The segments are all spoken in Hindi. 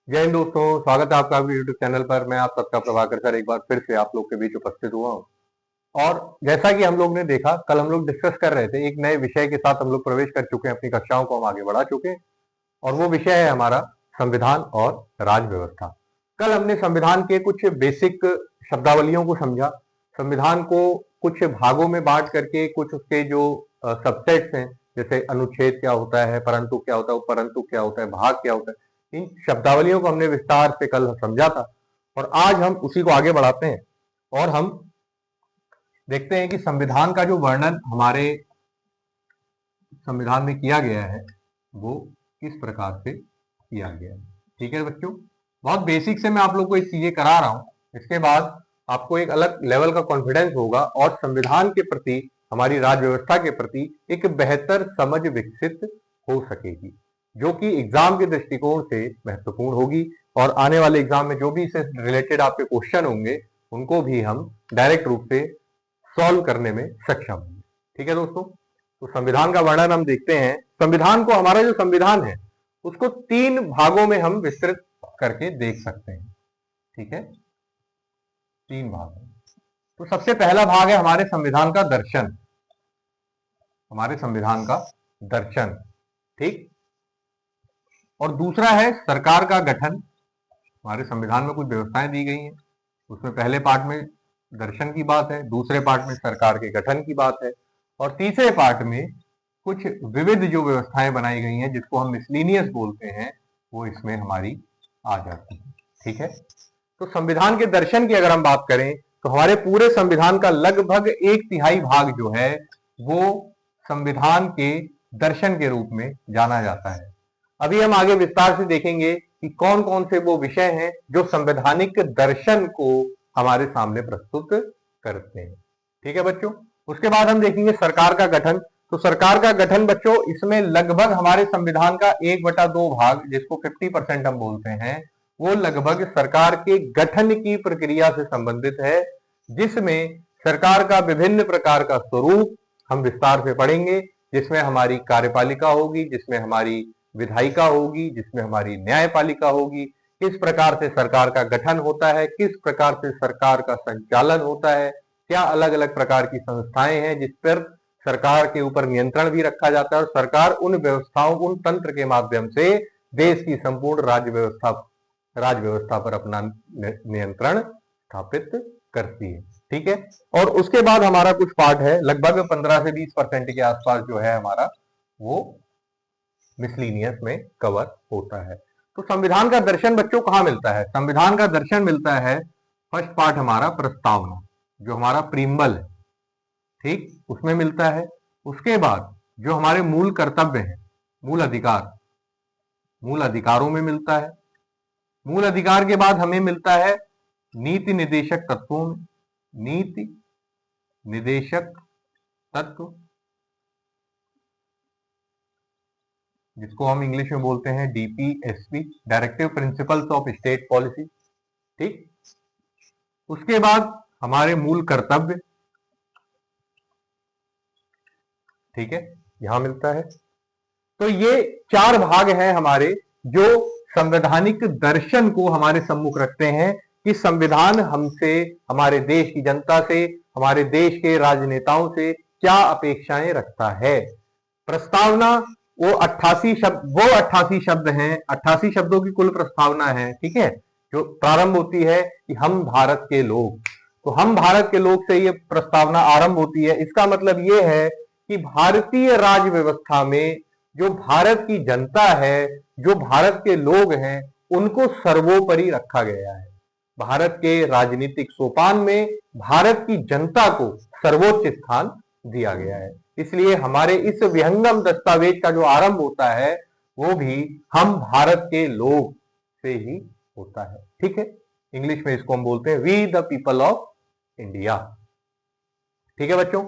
जय हिंद दोस्तों, स्वागत है आपका यूट्यूब चैनल पर। मैं आप सबका प्रभाकर सर एक बार फिर से आप लोग के बीच उपस्थित हुआ हूँ। और जैसा कि हम लोग ने देखा, कल हम लोग डिस्कस कर रहे थे, एक नए विषय के साथ हम लोग प्रवेश कर चुके हैं, अपनी कक्षाओं को हम आगे बढ़ा चुके हैं और वो विषय है हमारा संविधान और राज व्यवस्था। कल हमने संविधान के कुछ बेसिक शब्दावलियों को समझा, संविधान को कुछ भागों में बांट करके कुछ उसके जो सबसेट्स हैं, जैसे अनुच्छेद क्या होता है, परंतु क्या होता है, परंतु क्या होता है, भाग क्या होता है, इन शब्दावलियों को हमने विस्तार से कल समझा था। और आज हम उसी को आगे बढ़ाते हैं और हम देखते हैं कि संविधान का जो वर्णन हमारे संविधान में किया गया है वो किस प्रकार से किया गया है। ठीक है बच्चों, बहुत बेसिक से मैं आप लोग को ये चीजें करा रहा हूं, इसके बाद आपको एक अलग लेवल का कॉन्फिडेंस होगा और संविधान के प्रति, हमारी राज व्यवस्था के प्रति एक बेहतर समझ विकसित हो सकेगी, जो कि एग्जाम के दृष्टिकोण से महत्वपूर्ण होगी। और आने वाले एग्जाम में जो भी इससे रिलेटेड आपके क्वेश्चन होंगे उनको भी हम डायरेक्ट रूप से सॉल्व करने में सक्षम होंगे। ठीक है दोस्तों, तो संविधान का वर्णन हम देखते हैं। संविधान को, हमारा जो संविधान है उसको 3 भागों में हम विस्तृत करके देख सकते हैं। ठीक है, 3 भाग। तो सबसे पहला भाग है हमारे संविधान का दर्शन, हमारे संविधान का दर्शन। ठीक, और दूसरा है सरकार का गठन। हमारे संविधान में कुछ व्यवस्थाएं दी गई हैं, उसमें पहले पार्ट में दर्शन की बात है, दूसरे पार्ट में सरकार के गठन की बात है, और तीसरे पार्ट में कुछ विविध जो व्यवस्थाएं बनाई गई हैं जिसको हम मिसलिनियस बोलते हैं, वो इसमें हमारी आ जाती है। ठीक है, तो संविधान के दर्शन की अगर हम बात करें तो हमारे पूरे संविधान का लगभग 1/3 भाग जो है वो संविधान के दर्शन के रूप में जाना जाता है। अभी हम आगे विस्तार से देखेंगे कि कौन कौन से वो विषय हैं जो संवैधानिक दर्शन को हमारे सामने प्रस्तुत करते हैं। ठीक है बच्चों, उसके बाद हम देखेंगे सरकार का गठन। तो सरकार का गठन बच्चों, इसमें लगभग हमारे संविधान का 1/2 भाग, जिसको 50% हम बोलते हैं, वो लगभग सरकार के गठन की प्रक्रिया से संबंधित है, जिसमें सरकार का विभिन्न प्रकार का स्वरूप हम विस्तार से पढ़ेंगे, जिसमें हमारी कार्यपालिका होगी, जिसमें हमारी विधायिका होगी, जिसमें हमारी न्यायपालिका होगी, किस प्रकार से सरकार का गठन होता है, किस प्रकार से सरकार का संचालन होता है, क्या अलग अलग प्रकार की संस्थाएं हैं जिस पर सरकार के ऊपर नियंत्रण भी रखा जाता है, और सरकार उन व्यवस्थाओं, उन तंत्र के माध्यम से देश की संपूर्ण राज व्यवस्था पर अपना नियंत्रण स्थापित करती है। ठीक है, और उसके बाद हमारा कुछ पार्ट है, लगभग 15 से 20% के आसपास जो है हमारा, वो मिसलिनियस में कवर होता है। तो संविधान का दर्शन बच्चों कहां मिलता है? संविधान का दर्शन मिलता है, फर्स्ट पार्ट हमारा प्रस्तावना, जो हमारा प्रीम्बल है, ठीक, उसमें मिलता है। उसके बाद जो हमारे मूल कर्तव्य हैं, मूल अधिकार, मूल अधिकारों में मिलता है। मूल अधिकार के बाद हमें मिलता है नीति निदेशक तत्वों में, नीति निदेशक तत्व, जिसको हम इंग्लिश में बोलते हैं DPSP, directive principles of state policy. ठीक, उसके बाद हमारे मूल कर्तव्य, ठीक है, यहां मिलता है। तो ये 4 भाग हैं हमारे, जो संवैधानिक दर्शन को हमारे सम्मुख रखते हैं कि संविधान हमसे, हमारे देश की जनता से, हमारे देश के राजनेताओं से क्या अपेक्षाएं रखता है। प्रस्तावना, वो 88 शब्द हैं, 88 शब्दों की कुल प्रस्तावना है। ठीक है, जो प्रारंभ होती है कि हम भारत के लोग, तो हम भारत के लोग से ये प्रस्तावना आरंभ होती है। इसका मतलब ये है कि भारतीय राज व्यवस्था में जो भारत की जनता है, जो भारत के लोग हैं, उनको सर्वोपरि रखा गया है। भारत के राजनीतिक सोपान में भारत की जनता को सर्वोच्च स्थान दिया गया है। इसलिए हमारे इस विहंगम दस्तावेज का जो आरंभ होता है वो भी हम भारत के लोग से ही होता है। ठीक है, इंग्लिश में इसको हम बोलते हैं we the people of India. ठीक है बच्चों,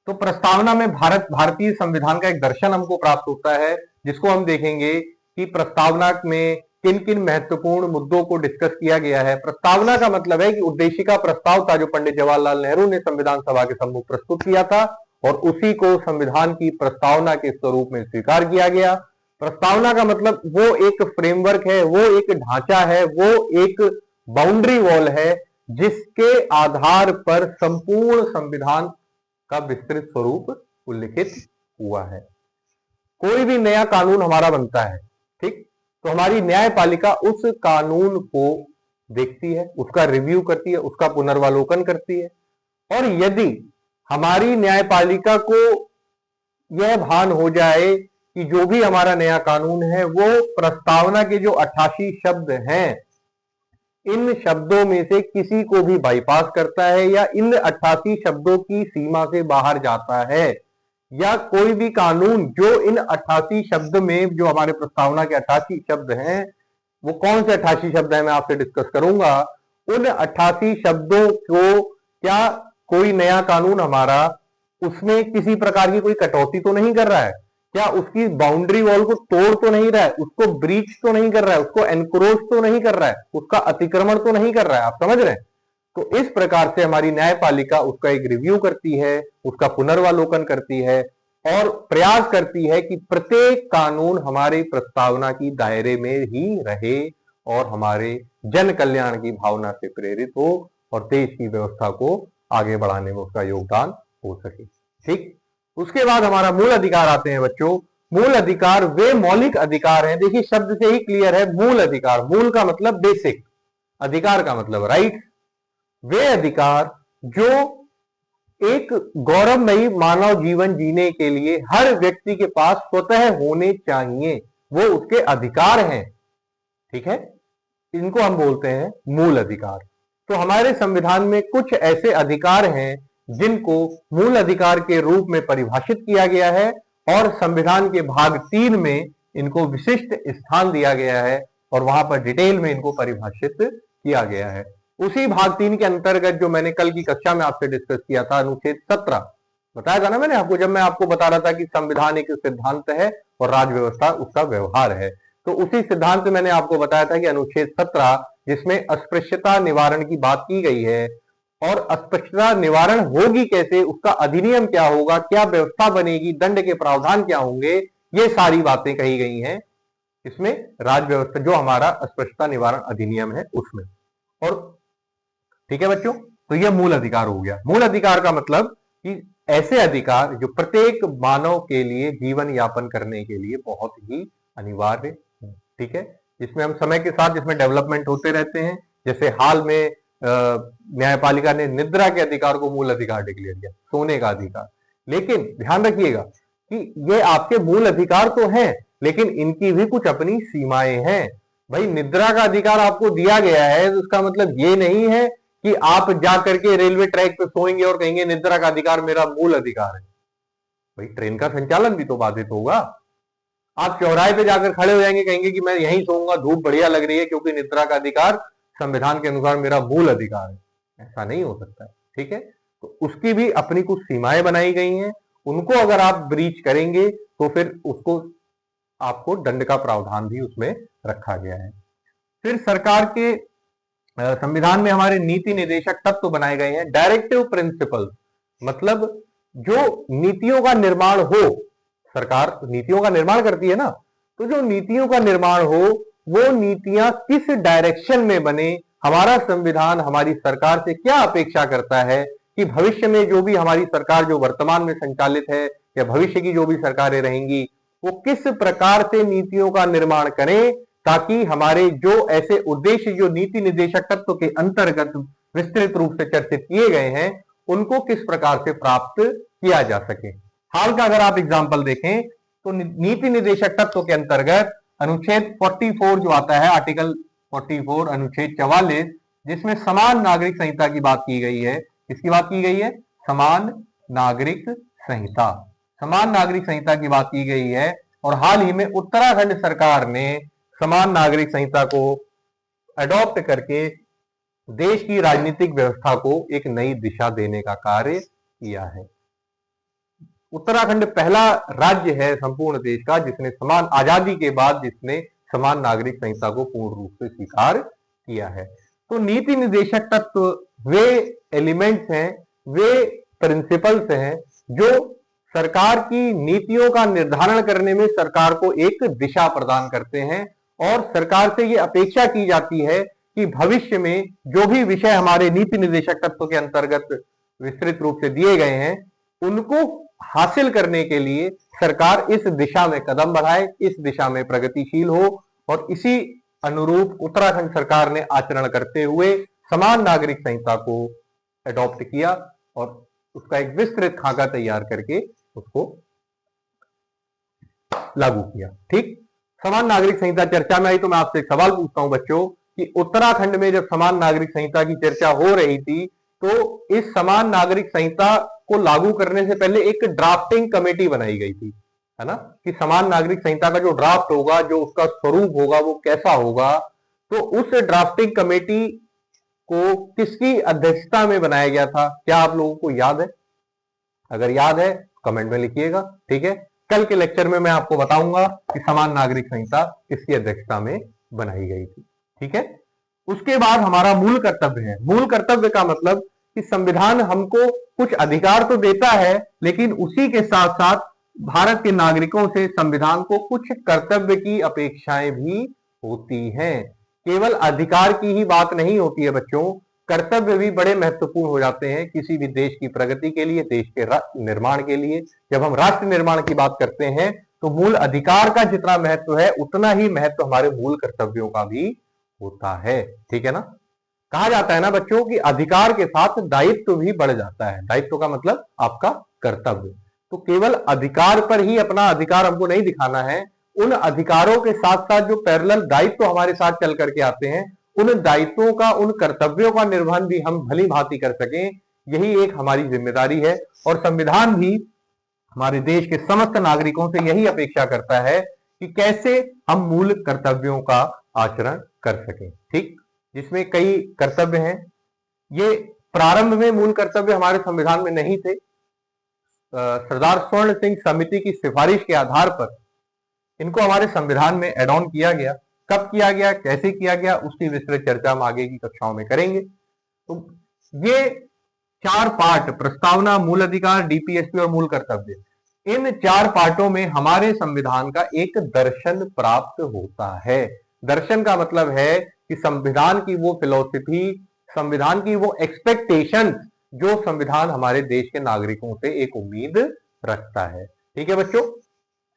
तो प्रस्तावना में भारतीय संविधान का एक दर्शन हमको प्राप्त होता है, जिसको हम देखेंगे कि प्रस्तावना में किन किन महत्वपूर्ण मुद्दों को डिस्कस किया गया है। प्रस्तावना का मतलब है कि उद्देशिका प्रस्ताव था, जो पंडित जवाहरलाल नेहरू ने संविधान सभा के सम्मुख प्रस्तुत किया था, और उसी को संविधान की प्रस्तावना के स्वरूप में स्वीकार किया गया। प्रस्तावना का मतलब वो एक फ्रेमवर्क है, वो एक ढांचा है, वो एक बाउंड्री वॉल है जिसके आधार पर संपूर्ण संविधान का विस्तृत स्वरूप उल्लिखित हुआ है। कोई भी नया कानून हमारा बनता है, ठीक, तो हमारी न्यायपालिका उस कानून को देखती है, उसका रिव्यू करती है, उसका पुनर्वालोकन करती है। और यदि हमारी न्यायपालिका को यह भान हो जाए कि जो भी हमारा नया कानून है वो प्रस्तावना के जो 88 शब्द हैं, इन शब्दों में से किसी को भी बाईपास करता है या इन 88 शब्दों की सीमा से बाहर जाता है, या कोई भी कानून जो इन 88 शब्द में, जो हमारे प्रस्तावना के 88 शब्द हैं, वो कौन से 88 शब्द हैं मैं आपसे डिस्कस करूंगा, उन 88 शब्दों को क्या कोई नया कानून हमारा उसमें किसी प्रकार की कोई कटौती तो नहीं कर रहा है, क्या उसकी बाउंड्री वॉल को तोड़ तो नहीं रहा है, उसको ब्रीच तो नहीं कर रहा है, उसको एनक्रोच तो नहीं कर रहा है, उसका अतिक्रमण तो नहीं कर रहा है, आप समझ रहे हैं। तो इस प्रकार से हमारी न्यायपालिका उसका एक रिव्यू करती है, उसका पुनर्वालोकन करती है और प्रयास करती है कि प्रत्येक कानून हमारे प्रस्तावना की दायरे में ही रहे और हमारे जन कल्याण की भावना से प्रेरित हो और देश की व्यवस्था को आगे बढ़ाने में उसका योगदान हो सके। ठीक, उसके बाद हमारा मूल अधिकार आते हैं बच्चों। मूल अधिकार वे मौलिक अधिकार हैं, देखिए शब्द से ही क्लियर है, मूल अधिकार, मूल का मतलब बेसिक, अधिकार का मतलब राइट। वे अधिकार जो एक गौरवमयी मानव जीवन जीने के लिए हर व्यक्ति के पास स्वतः होने चाहिए, वो उसके अधिकार हैं, ठीक है, इनको हम बोलते हैं मूल अधिकार। तो हमारे संविधान में कुछ ऐसे अधिकार हैं जिनको मूल अधिकार के रूप में परिभाषित किया गया है और संविधान के भाग 3 में इनको विशिष्ट स्थान दिया गया है और वहां पर डिटेल में इनको परिभाषित किया गया है। उसी भाग 3 के अंतर्गत जो मैंने कल की कक्षा में आपसे डिस्कस किया था, अनुच्छेद 17 बताया था ना मैंने आपको, जब मैं आपको बता रहा था कि संविधान एक सिद्धांत है और राज व्यवस्था उसका व्यवहार है, तो उसी सिद्धांत में मैंने आपको बताया था कि अनुच्छेद 17 जिसमें अस्पृश्यता निवारण की बात की गई है, और अस्पृश्यता निवारण होगी कैसे, उसका अधिनियम क्या होगा, क्या व्यवस्था बनेगी, दंड के प्रावधान क्या होंगे, ये सारी बातें कही गई हैं इसमें राज व्यवस्था, जो हमारा अस्पृश्यता निवारण अधिनियम है उसमें। और ठीक है बच्चों, तो यह मूल अधिकार हो गया। मूल अधिकार का मतलब कि ऐसे अधिकार जो प्रत्येक मानव के लिए जीवन यापन करने के लिए बहुत ही अनिवार्य है, ठीक है, जिसमें हम समय के साथ जिसमें डेवलपमेंट होते रहते हैं। जैसे हाल में न्यायपालिका ने निद्रा के अधिकार को मूल अधिकार डिक्लेयर किया, सोने का अधिकार। लेकिन ध्यान रखिएगा कि ये आपके मूल अधिकार तो हैं, लेकिन इनकी भी कुछ अपनी सीमाएं हैं। भाई निद्रा का अधिकार आपको दिया गया है तो उसका मतलब ये नहीं है कि आप जा करके रेलवे ट्रैक पे सोएंगे और कहेंगे निद्रा का अधिकार मेरा मूल अधिकार है। भाई ट्रेन का संचालन भी तो बाधित होगा। आप चौराहे पे जाकर खड़े हो जाएंगे, कहेंगे कि मैं यहीं सोऊंगा, धूप बढ़िया लग रही है क्योंकि निद्रा का अधिकार संविधान के अनुसार मेरा मूल अधिकार है, ऐसा नहीं हो सकता है, ठीक है। तो उसकी भी अपनी कुछ सीमाएं बनाई गई हैं, उनको अगर आप ब्रीच करेंगे तो फिर उसको आपको दंड का प्रावधान भी उसमें रखा गया है। फिर सरकार के संविधान में हमारे नीति निर्देशक तत्व बनाए गए हैं, डायरेक्टिव प्रिंसिपल, मतलब जो नीतियों का निर्माण हो, सरकार नीतियों का निर्माण करती है ना, तो जो नीतियों का निर्माण हो वो नीतियां किस डायरेक्शन में बने, हमारा संविधान हमारी सरकार से क्या अपेक्षा करता है कि भविष्य में जो भी हमारी सरकार जो वर्तमान में संचालित है या भविष्य की जो भी सरकारें रहेंगी वो किस प्रकार से नीतियों का निर्माण करें, ताकि हमारे जो ऐसे उद्देश्य जो नीति निर्देशक तत्व के अंतर्गत विस्तृत रूप से चर्चित किए गए हैं उनको किस प्रकार से प्राप्त किया जा सके। हाल का अगर आप एग्जाम्पल देखें तो नीति निर्देशक तत्व के अंतर्गत अनुच्छेद 44 जो आता है, आर्टिकल 44 अनुच्छेद 44, जिसमें समान नागरिक संहिता की बात की गई है। किसकी बात की गई है? समान नागरिक संहिता, समान नागरिक संहिता की बात की गई है। और हाल ही में उत्तराखंड सरकार ने समान नागरिक संहिता को अडॉप्ट करके देश की राजनीतिक व्यवस्था को एक नई दिशा देने का कार्य किया है। उत्तराखंड पहला राज्य है संपूर्ण देश का जिसने समान आजादी के बाद जिसने समान नागरिक संहिता को पूर्ण रूप से स्वीकार किया है। तो नीति निर्देशक तत्व वे एलिमेंट्स हैं, वे प्रिंसिपल्स हैं जो सरकार की नीतियों का निर्धारण करने में सरकार को एक दिशा प्रदान करते हैं और सरकार से ये अपेक्षा की जाती है कि भविष्य में जो भी विषय हमारे नीति निर्देशक तत्व के अंतर्गत विस्तृत रूप से दिए गए हैं उनको हासिल करने के लिए सरकार इस दिशा में कदम बढ़ाए, इस दिशा में प्रगतिशील हो और इसी अनुरूप उत्तराखंड सरकार ने आचरण करते हुए समान नागरिक संहिता को अडॉप्ट किया और उसका एक विस्तृत खाका तैयार करके उसको लागू किया। ठीक, समान नागरिक संहिता चर्चा में आई तो मैं आपसे एक सवाल पूछता हूं बच्चों कि उत्तराखंड में जब समान नागरिक संहिता की चर्चा हो रही थी तो इस समान नागरिक संहिता को लागू करने से पहले एक ड्राफ्टिंग कमेटी बनाई गई थी, है ना, कि समान नागरिक संहिता का जो ड्राफ्ट होगा, जो उसका स्वरूप होगा वो कैसा होगा। तो उस ड्राफ्टिंग कमेटी को किसकी अध्यक्षता में बनाया गया था, क्या आप लोगों को याद है? अगर याद है कमेंट में लिखिएगा। ठीक है, कल के लेक्चर में मैं आपको बताऊंगा कि समान नागरिक संहिता किसकी अध्यक्षता में बनाई गई थी। ठीक है, उसके बाद हमारा मूल कर्तव्य है। मूल कर्तव्य का मतलब कि संविधान हमको कुछ अधिकार तो देता है लेकिन उसी के साथ साथ भारत के नागरिकों से संविधान को कुछ कर्तव्य की अपेक्षाएं भी होती हैं। केवल अधिकार की ही बात नहीं होती है बच्चों, कर्तव्य भी बड़े महत्वपूर्ण हो जाते हैं किसी भी देश की प्रगति के लिए, देश के निर्माण के लिए। जब हम राष्ट्र निर्माण की बात करते हैं तो मूल अधिकार का जितना महत्व है उतना ही महत्व हमारे मूल कर्तव्यों का भी होता है। ठीक है ना, कहा जाता है ना बच्चों कि अधिकार के साथ दायित्व भी बढ़ जाता है। दायित्व का मतलब आपका कर्तव्य। तो केवल अधिकार पर ही अपना अधिकार हमको नहीं दिखाना है, उन अधिकारों के साथ साथ जो पैरेलल दायित्व हमारे साथ चल करके आते हैं उन दायित्वों का, उन कर्तव्यों का निर्वहन भी हम भली भांति कर सकें, यही एक हमारी जिम्मेदारी है। और संविधान भी हमारे देश के समस्त नागरिकों से यही अपेक्षा करता है कि कैसे हम मूल कर्तव्यों का आचरण कर सकें। ठीक, जिसमें कई कर्तव्य हैं। ये प्रारंभ में मूल कर्तव्य हमारे संविधान में नहीं थे। सरदार स्वर्ण सिंह समिति की सिफारिश के आधार पर इनको हमारे संविधान में एड ऑन किया गया। कब किया गया, कैसे किया गया, उसकी विस्तृत चर्चा हम आगे की कक्षाओं में करेंगे। तो ये 4 पार्ट, प्रस्तावना, मूल अधिकार, डीपीएसपी और मूल कर्तव्य, इन 4 पार्टों में हमारे संविधान का एक दर्शन प्राप्त होता है। दर्शन का मतलब है कि संविधान की वो फिलॉसफी, संविधान की वो एक्सपेक्टेशन जो संविधान हमारे देश के नागरिकों से एक उम्मीद रखता है। ठीक है बच्चों,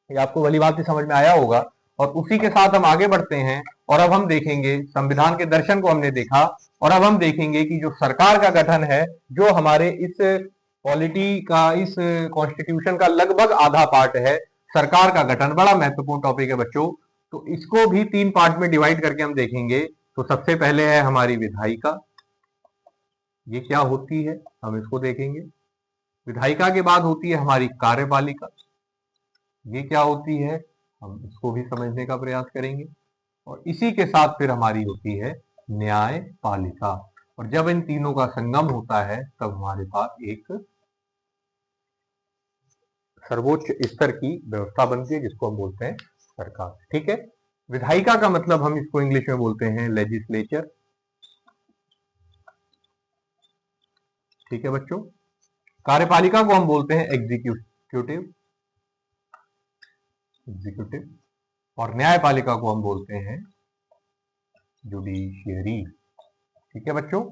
ये आपको भली बात समझ में आया होगा और उसी के साथ हम आगे बढ़ते हैं। और अब हम देखेंगे, संविधान के दर्शन को हमने देखा और अब हम देखेंगे कि जो सरकार का गठन है, जो हमारे इस पॉलिटी का, इस कॉन्स्टिट्यूशन का लगभग आधा पार्ट है, सरकार का गठन बड़ा महत्वपूर्ण टॉपिक है बच्चों। तो इसको भी 3 पार्ट में डिवाइड करके हम देखेंगे। तो सबसे पहले है हमारी विधायिका, ये क्या होती है हम इसको देखेंगे। विधायिका के बाद होती है हमारी कार्यपालिका, ये क्या होती है हम इसको भी समझने का प्रयास करेंगे। और इसी के साथ फिर हमारी होती है न्यायपालिका। और जब इन तीनों का संगम होता है तब हमारे पास एक सर्वोच्च स्तर की व्यवस्था बनती है जिसको हम बोलते हैं सरकार। ठीक है, विधायिका का मतलब हम इसको इंग्लिश में बोलते हैं लेजिस्लेचर। ठीक है बच्चों, कार्यपालिका को हम बोलते हैं एग्जीक्यूटिव, और न्यायपालिका को हम बोलते हैं जुडिशियरी। ठीक है बच्चों,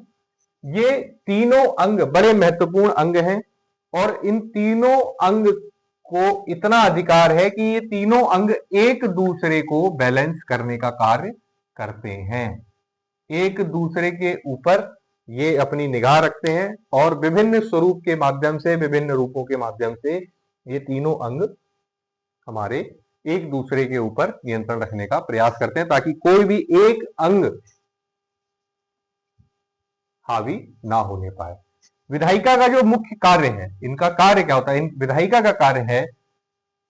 ये तीनों अंग बड़े महत्वपूर्ण अंग हैं और इन तीनों अंग को इतना अधिकार है कि ये तीनों अंग एक दूसरे को बैलेंस करने का कार्य करते हैं। एक दूसरे के ऊपर ये अपनी निगाह रखते हैं और विभिन्न स्वरूप के माध्यम से, विभिन्न रूपों के माध्यम से ये तीनों अंग हमारे एक दूसरे के ऊपर नियंत्रण रखने का प्रयास करते हैं ताकि कोई भी एक अंग हावी ना होने पाए। विधायिका का जो मुख्य कार्य है, इनका कार्य क्या होता है? विधायिका का कार्य है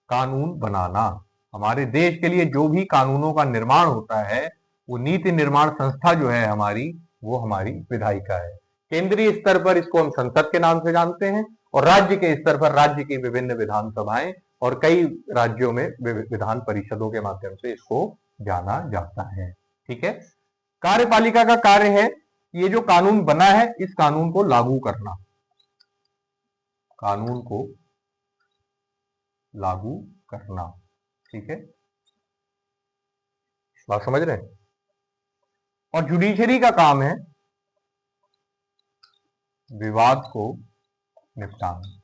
कानून बनाना। हमारे देश के लिए जो भी कानूनों का निर्माण होता है, वो नीति निर्माण संस्था जो है हमारी, वो हमारी विधायिका है। केंद्रीय स्तर पर इसको हम संसद के नाम से जानते हैं और राज्य के स्तर पर राज्य की विभिन्न विधानसभाएं और कई राज्यों में विधान परिषदों के माध्यम से इसको जाना जाता है। ठीक है, कार्यपालिका का कार्य है ये जो कानून बना है इस कानून को लागू करना, कानून को लागू करना। ठीक है, बात समझ रहे हैं। और जुडिशरी का काम है विवाद को निपटाना,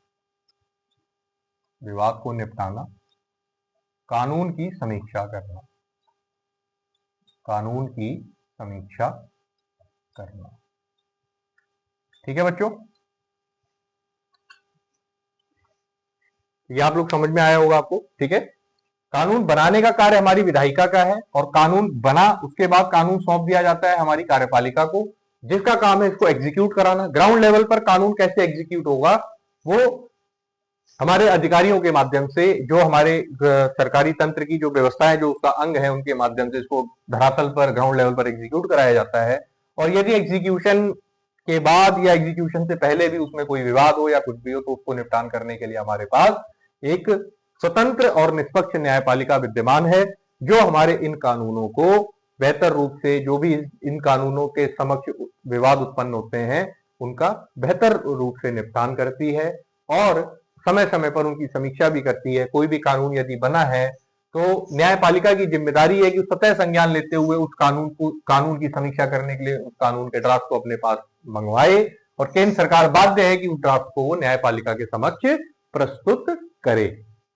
विवाद को निपटाना, कानून की समीक्षा करना, कानून की समीक्षा करना। ठीक है बच्चों, ये आप लोग समझ में आया होगा आपको। ठीक है, कानून बनाने का कार्य हमारी विधायिका का है, और कानून बना उसके बाद कानून सौंप दिया जाता है हमारी कार्यपालिका को, जिसका काम है इसको एग्जीक्यूट कराना। ग्राउंड लेवल पर कानून कैसे एग्जीक्यूट होगा, वो हमारे अधिकारियों के माध्यम से, जो हमारे सरकारी तंत्र की जो व्यवस्था है, जो उसका अंग है, उनके माध्यम से इसको धरातल पर, ग्राउंड लेवल पर एग्जीक्यूट कराया जाता है। और यदि एग्जीक्यूशन के बाद या एग्जीक्यूशन से पहले भी उसमें कोई विवाद हो या कुछ भी हो, तो उसको निपटान करने के लिए हमारे पास एक स्वतंत्र और निष्पक्ष न्यायपालिका विद्यमान है, जो हमारे इन कानूनों को बेहतर रूप से, जो भी इन कानूनों के समक्ष विवाद उत्पन्न होते हैं, उनका बेहतर रूप से निपटान करती है, और समय समय पर उनकी समीक्षा भी करती है। कोई भी कानून यदि बना है तो न्यायपालिका की जिम्मेदारी है कि सतह संज्ञान लेते हुए उस कानून की समीक्षा करने के लिए उस कानून के ड्राफ्ट को अपने पास मंगवाए, और केंद्र सरकार बाध्य है कि उस ड्राफ्ट को वो न्यायपालिका के समक्ष प्रस्तुत करे।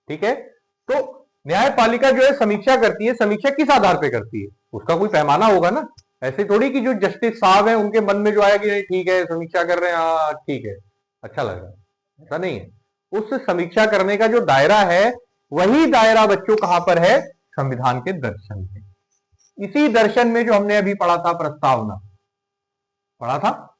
ठीक है, तो न्यायपालिका जो है समीक्षा करती है। समीक्षा किस आधार पर करती है, उसका कोई पैमाना होगा ना। ऐसे थोड़ी कि जो जस्टिस साहब है उनके मन में जो आया कि ठीक है समीक्षा कर रहे हैं, हाँ ठीक है, अच्छा लग रहा है, ऐसा नहीं है। उस समीक्षा करने का जो दायरा है, वही दायरा बच्चों कहां पर है, संविधान के दर्शन में। इसी दर्शन में जो हमने अभी पढ़ा था प्रस्तावना, पढ़ा था,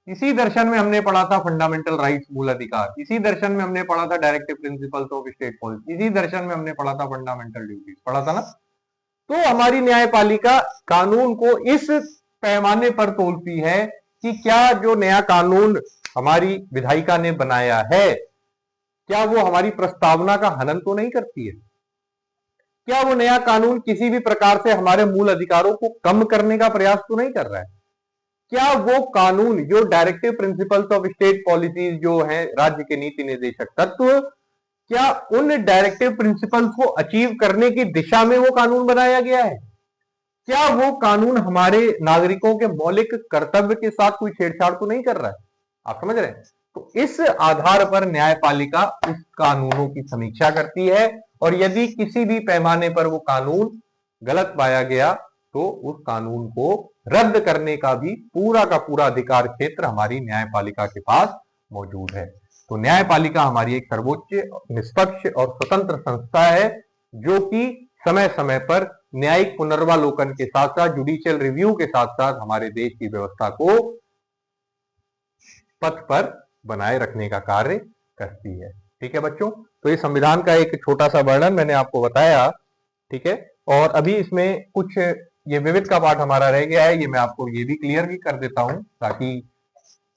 इसी दर्शन में हमने पढ़ा था फंडामेंटल राइट्स, मूल अधिकार। इसी दर्शन में हमने पढ़ा था directive principles of state policy. इसी दर्शन में हमने पढ़ा था फंडामेंटल ड्यूटीज, पढ़ा था ना। तो हमारी न्यायपालिका कानून को इस पैमाने पर तोलती है कि क्या जो नया कानून हमारी विधायिका ने बनाया है, क्या वो हमारी प्रस्तावना का हनन तो नहीं करती है? क्या वो नया कानून किसी भी प्रकार से हमारे मूल अधिकारों को कम करने का प्रयास तो नहीं कर रहा है? क्या वो कानून जो directive principles of state policies जो है, राज्य के नीति निर्देशक तत्व, क्या उन डायरेक्टिव प्रिंसिपल्स को अचीव करने की दिशा में वो कानून बनाया गया है? क्या वो कानून हमारे नागरिकों के मौलिक कर्तव्य के साथ कोई छेड़छाड़ तो नहीं कर रहा है? आप समझ रहे हैं? तो इस आधार पर न्यायपालिका उस कानूनों की समीक्षा करती है, और यदि किसी भी पैमाने पर वो कानून गलत पाया गया तो उस कानून को रद्द करने का भी पूरा का पूरा अधिकार क्षेत्र हमारी न्यायपालिका के पास मौजूद है। तो न्यायपालिका हमारी एक सर्वोच्च, निष्पक्ष और स्वतंत्र संस्था है, जो कि समय समय पर न्यायिक पुनर्वालोकन के साथ साथ, जुडिशियल रिव्यू के साथ साथ हमारे देश की व्यवस्था को पथ पर बनाए रखने का कार्य करती है। ठीक है बच्चों, तो ये संविधान का एक छोटा सा वर्णन मैंने आपको बताया। ठीक है, और अभी इसमें कुछ ये विविध का पाठ हमारा रह गया है, ये मैं आपको ये भी क्लियर भी कर देता हूं, ताकि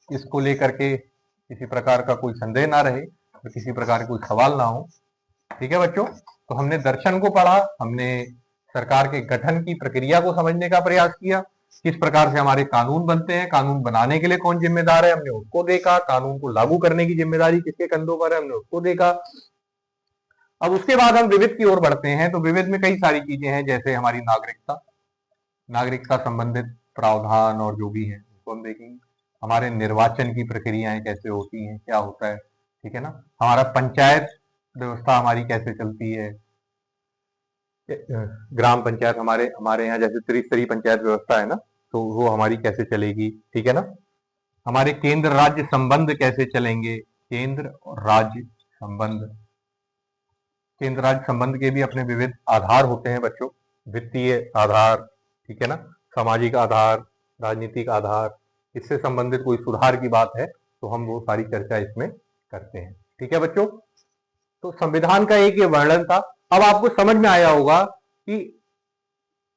इसको लेकर के किसी प्रकार का कोई संदेह ना रहे और किसी प्रकार का कोई सवाल ना हो। ठीक है बच्चों, तो हमने दर्शन को पढ़ा, हमने सरकार के गठन की प्रक्रिया को समझने का प्रयास किया, किस प्रकार से हमारे कानून बनते हैं, कानून बनाने के लिए कौन जिम्मेदार है, हमने उसको देखा, कानून को लागू करने की जिम्मेदारी किसके कंधों पर है, हमने उसको देखा। अब उसके बाद हम विविध की ओर बढ़ते हैं। तो विविध में कई सारी चीजें हैं, जैसे हमारी नागरिकता, नागरिकता संबंधित प्रावधान और जो भी है उसको हम देखेंगे। हमारे निर्वाचन की प्रक्रियाएं कैसे होती हैं, क्या होता है, ठीक है ना। हमारा पंचायत व्यवस्था हमारी कैसे चलती है, ग्राम पंचायत हमारे यहाँ जैसे त्रिस्तरीय पंचायत व्यवस्था है ना, तो वो हमारी कैसे चलेगी, ठीक है ना। हमारे केंद्र राज्य संबंध कैसे चलेंगे, केंद्र और राज्य संबंध, केंद्र राज्य संबंध के भी अपने विविध आधार होते हैं बच्चों, वित्तीय आधार, ठीक है ना, सामाजिक आधार, राजनीतिक आधार। इससे संबंधित कोई सुधार की बात है तो हम वो सारी चर्चा इसमें करते हैं। ठीक है बच्चों, तो संविधान का एक ये वर्णन था। अब आपको समझ में आया होगा कि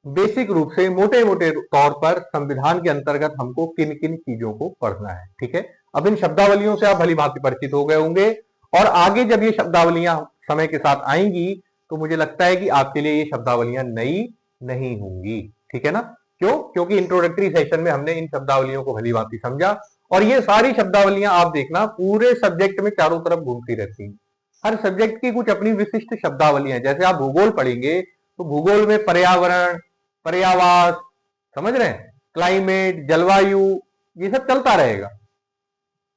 बेसिक रूप से मोटे मोटे तौर पर संविधान के अंतर्गत हमको किन किन चीजों को पढ़ना है। ठीक है, अब इन शब्दावलियों से आप भली भांति परिचित हो गए होंगे, और आगे जब ये शब्दावलियां समय के साथ आएंगी तो मुझे लगता है कि आपके लिए ये शब्दावलियां नई नहीं होंगी। ठीक है ना, क्यों? क्योंकि इंट्रोडक्टरी सेशन में हमने इन शब्दावलियों को भली भांति समझा, और ये सारी शब्दावलियां आप देखना पूरे सब्जेक्ट में चारों तरफ घूमती रहती हैं। हर सब्जेक्ट की कुछ अपनी विशिष्ट शब्दावलियां हैं। जैसे आप भूगोल पढ़ेंगे तो भूगोल में पर्यावरण, पर्यावास, समझ रहे हैं, क्लाइमेट, जलवायु, ये सब चलता रहेगा।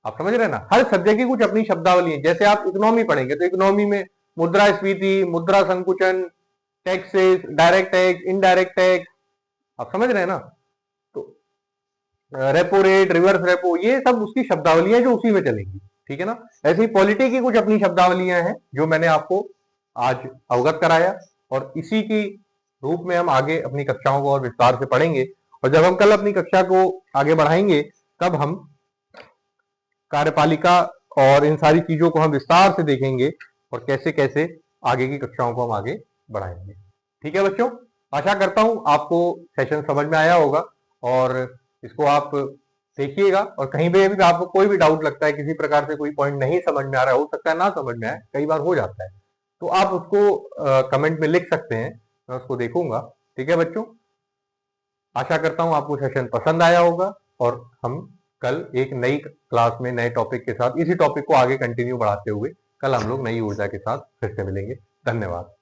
आप समझ रहे हैं ना, हर सब्जेक्ट की कुछ अपनी शब्दावली है। जैसे आप इकोनॉमी पढ़ेंगे तो इकोनॉमी में मुद्रास्फीति, मुद्रा संकुचन, taxes, direct tax, indirect tax, आप समझ रहे हैं ना। तो रेपो रेट, रिवर्स रेपो, ये सब उसकी शब्दावलियां जो उसी में चलेंगी, ठीक है ना। ऐसे ही पॉलिटी की कुछ अपनी शब्दावलियां हैं जो मैंने आपको आज अवगत कराया, और इसी की रूप में हम आगे अपनी कक्षाओं को और विस्तार से पढ़ेंगे। और जब हम कल अपनी कक्षा को आगे बढ़ाएंगे तब हम कार्यपालिका और इन सारी चीजों को हम विस्तार से देखेंगे और कैसे कैसे आगे की कक्षाओं को हम आगे बढ़ाएंगे। ठीक है बच्चों, आशा करता हूं आपको सेशन समझ में आया होगा और इसको आप देखिएगा। और कहीं भी आपको कोई भी डाउट लगता है, किसी प्रकार से कोई पॉइंट नहीं समझ में आ रहा है, हो सकता है ना समझ में आए, कई बार हो जाता है, तो आप उसको कमेंट में लिख सकते हैं, मैं उसको देखूंगा। ठीक है बच्चों, आशा करता हूं आपको सेशन पसंद आया होगा और हम कल एक नई क्लास में नए टॉपिक के साथ इसी टॉपिक को आगे कंटिन्यू बढ़ाते हुए कल हम लोग नई ऊर्जा के साथ फिर से मिलेंगे। धन्यवाद।